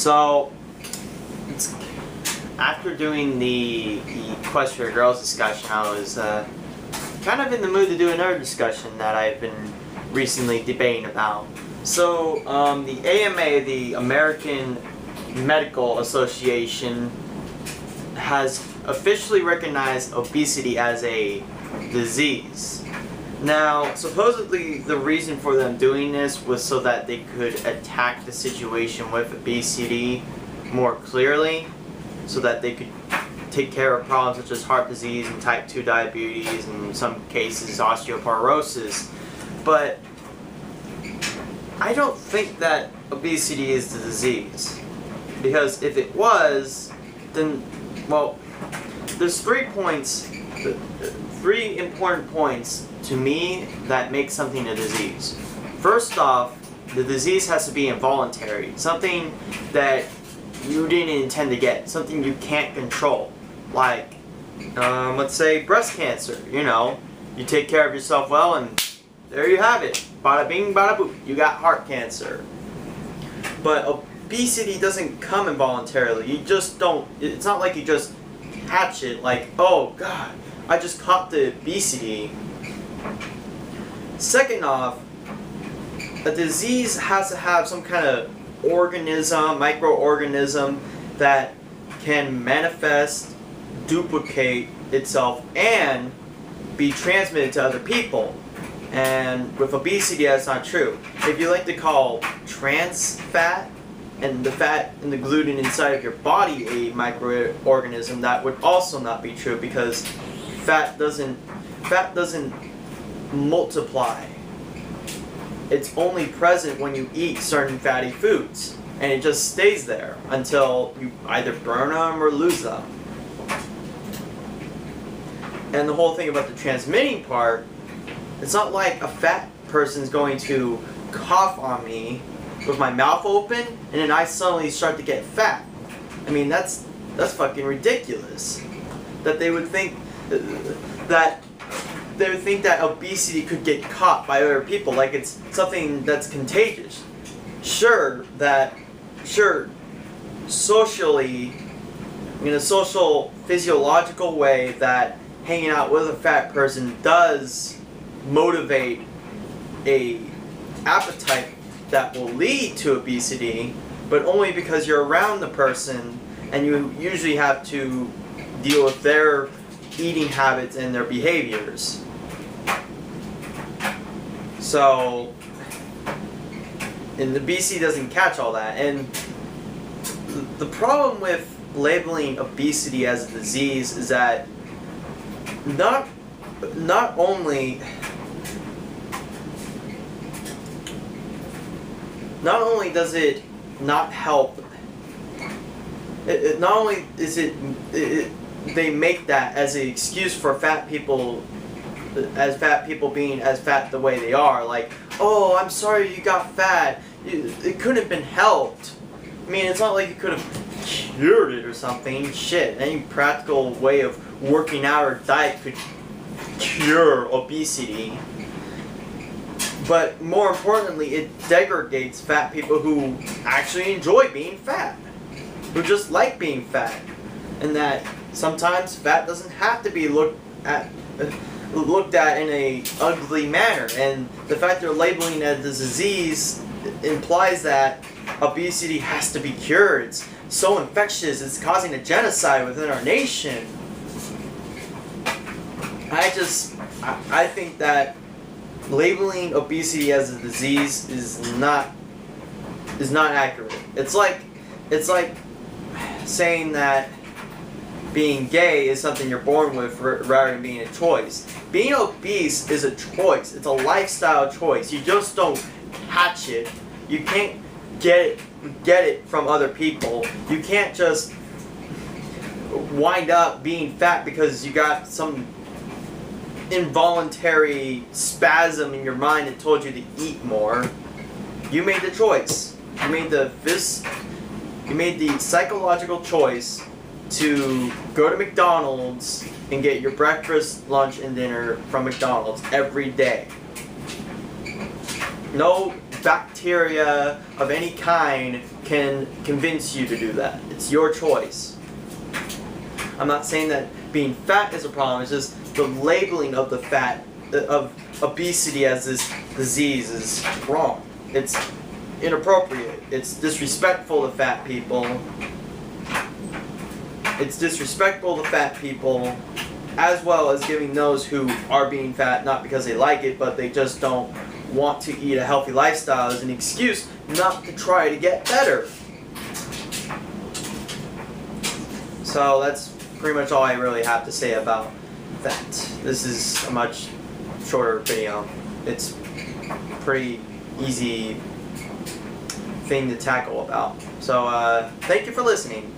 So, after doing the Quest for Girls discussion, I was kind of in the mood to do another discussion that I've been recently debating about. So, the AMA, the American Medical Association, has officially recognized obesity as a disease. Now, supposedly the reason for them doing this was so that they could attack the situation with obesity more clearly, so that they could take care of problems such as heart disease and type 2 diabetes and in some cases osteoporosis. But I don't think that obesity is the disease, because if it was, then, well, there's 3 important points to me that make something a disease. First off, the disease has to be involuntary, something that you didn't intend to get, something you can't control. Like, let's say breast cancer, you take care of yourself well and there you have it. Bada bing, bada boop, you got heart cancer. But obesity doesn't come involuntarily. You just don't, it's not like you just catch it like, oh God, I just caught the obesity. Second off, a disease has to have some kind of organism, microorganism that can manifest, duplicate itself, and be transmitted to other people. And with obesity, that's not true. If you like to call trans fat and the fat and the gluten inside of your body a microorganism, that would also not be true, because fat doesn't multiply. It's only present when you eat certain fatty foods, and it just stays there until you either burn them or lose them. And the whole thing about the transmitting part, it's not like a fat person's going to cough on me with my mouth open and then I suddenly start to get fat. I mean, that's fucking ridiculous. That they would think that obesity could get caught by other people, like it's something that's contagious. Sure, socially, in a social, physiological way, that hanging out with a fat person does motivate a appetite that will lead to obesity, but only because you're around the person and you usually have to deal with their eating habits and their behaviors. So, and the obesity doesn't catch all that. And the problem with labeling obesity as a disease is that not only does it not help, not only is they make that as an excuse for fat people, as fat people being as fat the way they are, like, oh, I'm sorry you got fat, it couldn't have been helped. I mean, it's not like you could have cured it or something. Shit, any practical way of working out or diet could cure obesity. But more importantly, it degrades fat people who actually enjoy being fat, who just like being fat, and that sometimes fat doesn't have to be looked at in a ugly manner. And the fact they're labeling it as a disease implies that obesity has to be cured. It's so infectious, it's causing a genocide within our nation. I think that labeling obesity as a disease is not accurate. It's like saying that being gay is something you're born with rather than being a choice. Being obese is a choice. It's a lifestyle choice. You just don't catch it. You can't get it from other people. You can't just wind up being fat because you got some involuntary spasm in your mind that told you to eat more. You made the choice. You made the psychological choice to go to McDonald's and get your breakfast, lunch, and dinner from McDonald's every day. No bacteria of any kind can convince you to do that. It's your choice. I'm not saying that being fat is a problem, it's just the labeling of the fat, of obesity as this disease is wrong. It's inappropriate. It's disrespectful to fat people. It's disrespectful to fat people, as well as giving those who are being fat, not because they like it, but they just don't want to eat a healthy lifestyle, as an excuse not to try to get better. So that's pretty much all I really have to say about that. This is a much shorter video. It's a pretty easy thing to tackle about. So thank you for listening.